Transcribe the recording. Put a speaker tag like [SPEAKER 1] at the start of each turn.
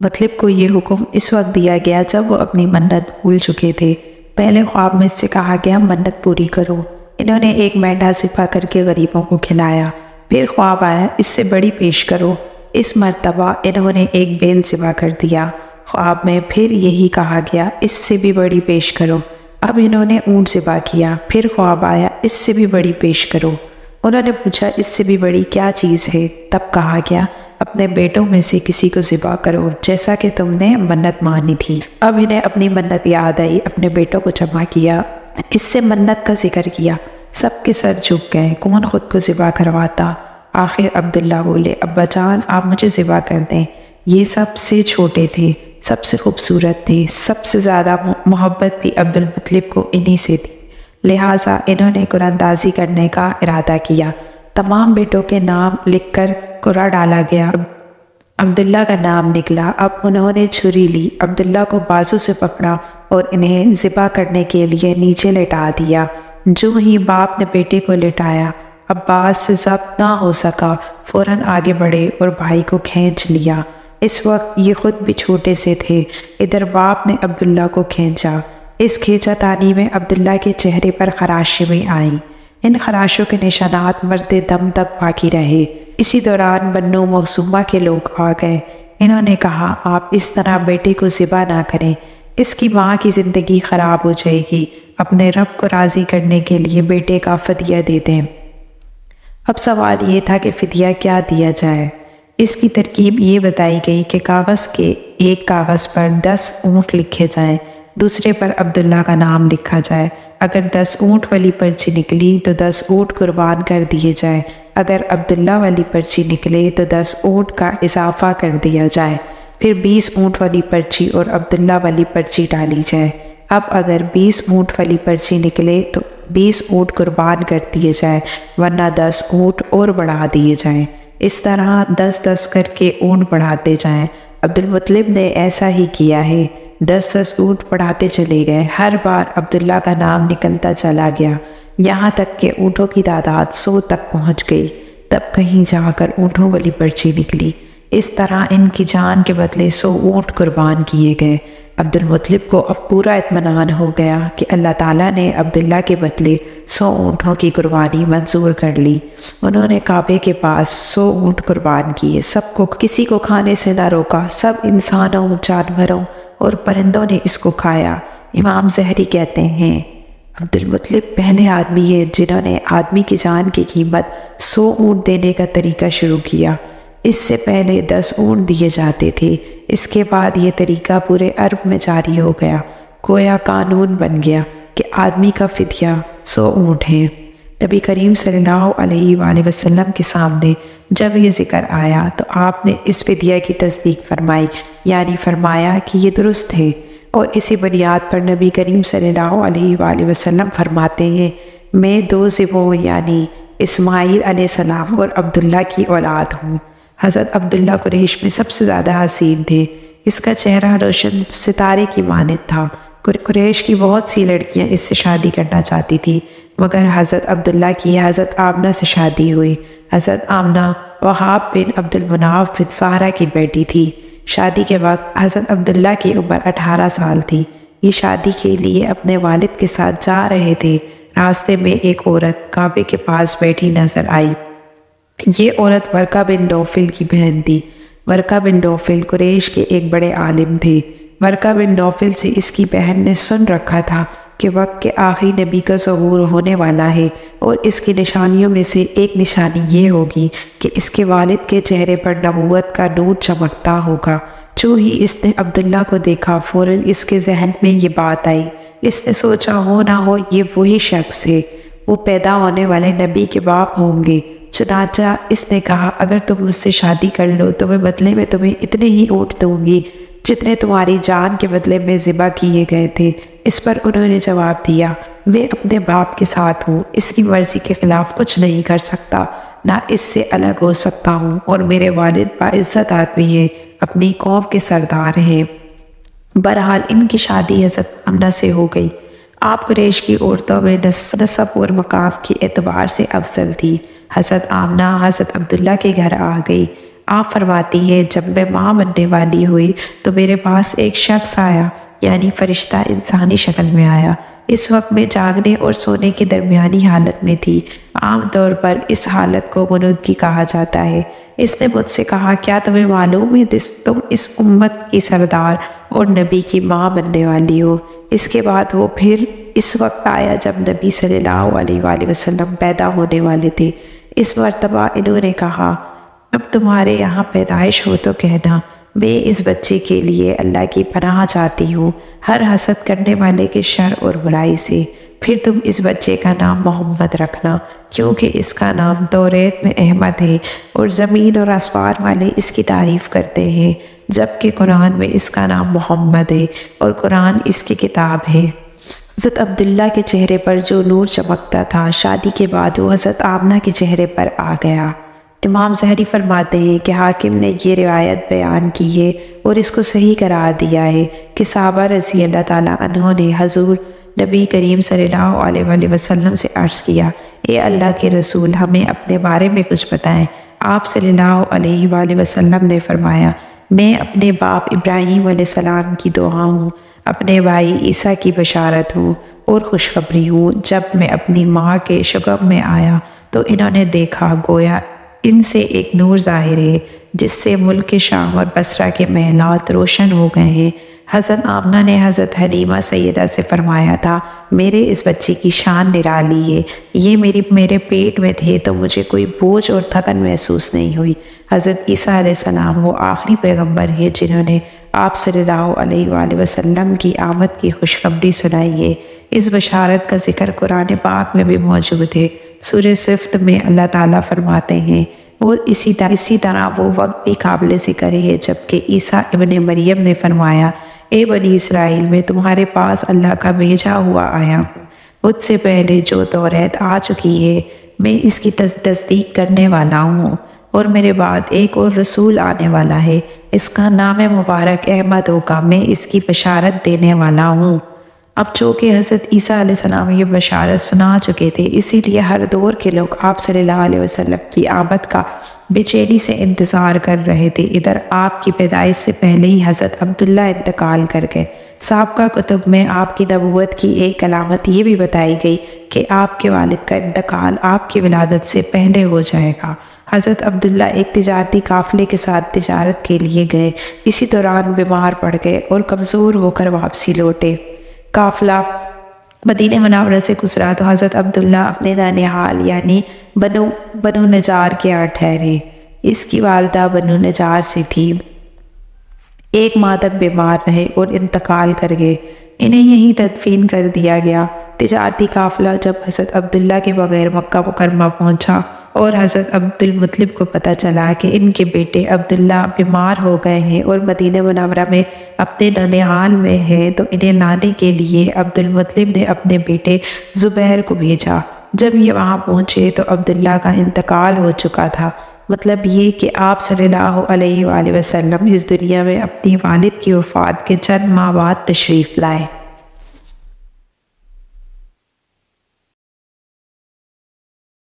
[SPEAKER 1] مطلب کو یہ حکم اس وقت دیا گیا جب وہ اپنی منت بھول چکے تھے۔ پہلے خواب میں سے کہا گیا منت پوری کرو۔ انہوں نے ایک مینڈھا ذبح کر کے غریبوں کو کھلایا۔ پھر خواب آیا اس سے بڑی پیش کرو۔ اس مرتبہ انہوں نے ایک بیل ذبح کر دیا۔ خواب میں پھر یہی کہا گیا اس سے بھی بڑی پیش کرو۔ اب انہوں نے اونٹ ذبح کیا۔ پھر خواب آیا اس سے بھی بڑی پیش کرو۔ انہوں نے پوچھا اس سے بھی بڑی کیا چیز ہے؟ تب کہا گیا اپنے بیٹوں میں سے کسی کو ذبح کرو جیسا کہ تم نے منت مانی تھی۔ اب انہیں اپنی منت یاد آئی، اپنے بیٹوں کو جمع کیا، اس سے منت کا ذکر کیا۔ سب کے سر جھک گئے، کون خود کو ذبح کرواتا؟ آخر عبداللہ بولے ابا جان آپ مجھے ذبح کر دیں۔ یہ سب سے چھوٹے تھے، سب سے خوبصورت تھے، سب سے زیادہ محبت بھی عبد المطلب کو انہی سے تھی، لہٰذا انہوں نے قرآن اندازی کرنے کا ارادہ کیا۔ تمام بیٹوں کے نام لکھ کر قرعہ ڈالا گیا۔ عبداللہ کا نام نکلا۔ اب انہوں نے چھری لی، عبداللہ کو بازو سے پکڑا اور انہیں ذبح کرنے کے لیے نیچے لٹا دیا۔ جو ہی باپ نے بیٹے کو لٹایا، عباس سے ضبط نہ ہو سکا، فوراً آگے بڑھے اور بھائی کو کھینچ لیا۔ اس وقت یہ خود بھی چھوٹے سے تھے۔ ادھر باپ نے عبداللہ کو کھینچا۔ اس کھینچا تانی میں عبداللہ کے چہرے پر خراشیں بھی آئیں۔ ان خراشوں کے نشانات مرتے دم تک باقی رہے۔ اسی دوران بنو مخزومہ کے لوگ آ گئے۔ انہوں نے کہا آپ اس طرح بیٹے کو ذبح نہ کریں، اس کی ماں کی زندگی خراب ہو جائے گی، اپنے رب کو راضی کرنے کے لیے بیٹے کا فدیہ دے دیں۔ اب سوال یہ تھا کہ فدیہ کیا دیا جائے۔ اس کی ترکیب یہ بتائی گئی کہ کاغذ کے ایک کاغذ پر 10 اونٹ لکھے جائیں، دوسرے پر عبداللہ کا نام لکھا جائے۔ اگر 10 اونٹ والی پرچی نکلی تو 10 اونٹ قربان کر دیے جائیں، اگر عبداللہ والی پرچی نکلے تو 10 اونٹ کا اضافہ کر دیا جائے، پھر 20 اونٹ والی پرچی اور عبداللہ والی پرچی ڈالی جائے۔ اب اگر 20 اونٹ والی پرچی نکلے تو 20 اونٹ قربان کر دیے جائیں، ورنہ 10 اونٹ اور بڑھا دیے جائیں۔ اس طرح 10 کر کے اونٹ بڑھاتے جائیں۔ عبد المطلب نے ایسا ہی کیا ہے، 10 اونٹ بڑھاتے چلے گئے۔ ہر بار عبداللہ کا نام نکلتا چلا گیا، یہاں تک کہ اونٹوں کی تعداد 100 تک پہنچ گئی۔ تب کہیں جا کر اونٹوں والی پرچی نکلی۔ اس طرح ان کی جان کے بدلے 100 اونٹ قربان کیے گئے۔ عبد المطلب کو اب پورا اطمینان ہو گیا کہ اللہ تعالیٰ نے عبداللہ کے بدلے 100 اونٹوں کی قربانی منظور کر لی۔ انہوں نے کعبے کے پاس 100 اونٹ قربان کیے، سب کو، کسی کو کھانے سے نہ روکا، سب انسانوں، جانوروں اور پرندوں نے اس کو کھایا۔ امام زہری کہتے ہیں عبد المطلب پہلے آدمی ہے جنہوں نے آدمی کی جان کی قیمت 100 اونٹ دینے کا طریقہ شروع کیا۔ اس سے پہلے 10 اونٹ دیے جاتے تھے، اس کے بعد یہ طریقہ پورے عرب میں جاری ہو گیا، گویا قانون بن گیا کہ آدمی کا فدیہ 100 اونٹ ہے۔ نبی کریم صلی اللہ علیہ وآلہ وسلم کے سامنے جب یہ ذکر آیا تو آپ نے اس فدیہ کی تصدیق فرمائی، یعنی فرمایا کہ یہ درست ہے، اور اسی بنیاد پر نبی کریم صلی اللہ علیہ وآلہ وسلم فرماتے ہیں میں 2 ذبحوں یعنی اسماعیل علیہ السلام اور عبداللہ کی اولاد ہوں۔ حضرت عبداللہ قریش میں سب سے زیادہ حسین تھے، اس کا چہرہ روشن ستارے کی مانند تھا۔ قریش کی بہت سی لڑکیاں اس سے شادی کرنا چاہتی تھی، مگر حضرت عبداللہ کی حضرت آمنہ سے شادی ہوئی۔ حضرت آمنہ وہاب بن عبد المناف بن زہرہ کی بیٹی تھی۔ شادی کے وقت حضرت عبداللہ کی عمر 18 سال تھی۔ یہ شادی کے لیے اپنے والد کے ساتھ جا رہے تھے، راستے میں ایک عورت کعبے کے پاس بیٹھی نظر آئی۔ یہ عورت ورقہ بن نوفل کی بہن تھی۔ ورقہ بن نوفل قریش کے ایک بڑے عالم تھے۔ ورقہ بن نوفل سے اس کی بہن نے سن رکھا تھا کہ وقت کے آخری نبی کا ظہور ہونے والا ہے، اور اس کی نشانیوں میں سے ایک نشانی یہ ہوگی کہ اس کے والد کے چہرے پر نبوت کا نور چمکتا ہوگا۔ جو ہی اس نے عبداللہ کو دیکھا فوراً اس کے ذہن میں یہ بات آئی۔ اس نے سوچا ہو نہ ہو یہ وہی شخص ہے، وہ پیدا ہونے والے نبی کے باپ ہوں گے۔ چنانچہ اس نے کہا اگر تم مجھ سے شادی کر لو تو میں بدلے میں تمہیں اتنے ہی اونٹ دوں گی جتنے تمہاری جان کے بدلے میں ذبح کیے گئے تھے۔ اس پر انہوں نے جواب دیا میں اپنے باپ کے ساتھ ہوں، اس کی مرضی کے خلاف کچھ نہیں کر سکتا، نہ اس سے الگ ہو سکتا ہوں، اور میرے والد باعزت آدمی ہیں، اپنی قوم کے سردار ہیں۔ بہرحال ان کی شادی حضرت آمنہ سے ہو گئی۔ آپ قریش کی عورتوں میں نسب اور مقام کے اعتبار سے افضل تھی۔ حضرت آمنہ حضرت عبداللہ کے گھر آ گئی۔ آپ فرماتی ہیں جب میں ماں بننے والی ہوئی تو میرے پاس ایک شخص آیا، یعنی فرشتہ انسانی شکل میں آیا۔ اس وقت میں جاگنے اور سونے کے درمیانی حالت میں تھی۔ عام طور پر اس حالت کو غنودگی کہا جاتا ہے۔ اس نے مجھ سے کہا، کیا تمہیں معلوم ہے تم اس امت کی سردار اور نبی کی ماں بننے والی ہو؟ اس کے بعد وہ پھر اس وقت آیا جب نبی صلی اللہ علیہ وآلہ وسلم پیدا ہونے والے تھے۔ اس مرتبہ انہوں نے کہا، اب تمہارے یہاں پیدائش ہو تو کہنا، میں اس بچے کے لیے اللہ کی پناہ چاہتی ہوں ہر حسد کرنے والے کے شر اور برائی سے۔ پھر تم اس بچے کا نام محمد رکھنا، کیونکہ اس کا نام توریت میں احمد ہے اور زمین اور آسمان والے اس کی تعریف کرتے ہیں، جبکہ قرآن میں اس کا نام محمد ہے اور قرآن اس کی کتاب ہے۔ حضرت عبداللہ کے چہرے پر جو نور چمکتا تھا، شادی کے بعد وہ حضرت آمنہ کے چہرے پر آ گیا۔ امام ظہری فرماتے ہیں کہ حاکم نے یہ روایت بیان کی ہے اور اس کو صحیح قرار دیا ہے کہ صحابہ رضی اللہ تعالیٰ عنہ نے حضور نبی کریم صلی اللہ علیہ وآلہ وسلم سے عرض کیا، اے اللہ کے رسول، ہمیں اپنے بارے میں کچھ بتائیں۔ آپ صلی اللہ علیہ وآلہ وسلم نے فرمایا، میں اپنے باپ ابراہیم علیہ السلام کی دعا ہوں، اپنے بھائی عیسیٰ کی بشارت ہوں اور خوشخبری ہوں۔ جب میں اپنی ماں کے شکم میں آیا تو انہوں نے دیکھا گویا ان سے ایک نور ظاہر ہے جس سے ملک شام اور بصرہ کے محلات روشن ہو گئے ہیں۔ حضرت آمنہ نے حضرت حلیمہ سیدہ سے فرمایا تھا، میرے اس بچے کی شان نرالی ہے، یہ میرے پیٹ میں تھے تو مجھے کوئی بوجھ اور تھکن محسوس نہیں ہوئی۔ حضرت عیسیٰ علیہ السلام وہ آخری پیغمبر ہیں جنہوں نے آپ صلی اللہ علیہ وآلہ وسلم کی آمد کی خوشخبری سنائی ہے۔ اس بشارت کا ذکر قرآن پاک میں بھی موجود ہے۔ سورہ صفت میں اللہ تعالیٰ فرماتے ہیں، اور اسی طرح وہ وقت بھی قابل ذکر ہے جبکہ عیسیٰ ابن مریم نے فرمایا، اے بنی اسرائیل، میں تمہارے پاس اللہ کا بھیجا ہوا آیا ہوں، مجھ سے پہلے جو توریت آ چکی ہے میں اس کی تصدیق کرنے والا ہوں، اور میرے بعد ایک اور رسول آنے والا ہے، اس کا نام مبارک احمد ہوگا، میں اس کی بشارت دینے والا ہوں۔ اب چونکہ حضرت عیسیٰ علیہ السلام یہ بشارت سنا چکے تھے، اسی لیے ہر دور کے لوگ آپ صلی اللہ علیہ وسلم کی آمد کا بے چینی سے انتظار کر رہے تھے۔ ادھر آپ کی پیدائش سے پہلے ہی حضرت عبداللہ انتقال کر گئے۔ سابقہ کتب میں آپ کی نبوت کی ایک علامت یہ بھی بتائی گئی کہ آپ کے والد کا انتقال آپ کی ولادت سے پہلے ہو جائے گا۔ حضرت عبداللہ ایک تجارتی قافلے کے ساتھ تجارت کے لیے گئے، اسی دوران بیمار پڑ گئے اور کمزور ہو کر واپسی لوٹے۔ قافلہ مدینہ منورہ سے گزرا تو حضرت عبداللہ اپنے نانحال یعنی بنو نجار کے یہاں ٹھہرے۔ اس کی والدہ بنو نجار سے تھی، ایک ماہ تک بیمار رہے اور انتقال کر گئے، انہیں یہیں تدفین کر دیا گیا۔ تجارتی قافلہ جب حضرت عبداللہ کے بغیر مکہ مکرمہ پہنچا اور حضرت عبد المطلب کو پتہ چلا کہ ان کے بیٹے عبداللہ بیمار ہو گئے ہیں اور مدینہ منورہ میں اپنے ننھیال میں ہیں، تو انہیں لانے کے لیے عبد المطلب نے اپنے بیٹے زبیر کو بھیجا۔ جب یہ وہاں پہنچے تو عبداللہ کا انتقال ہو چکا تھا، مطلب یہ کہ آپ صلی اللہ علیہ وآلہ وسلم اس دنیا میں اپنی والد کی وفات کے چند ماہ بعد تشریف لائے۔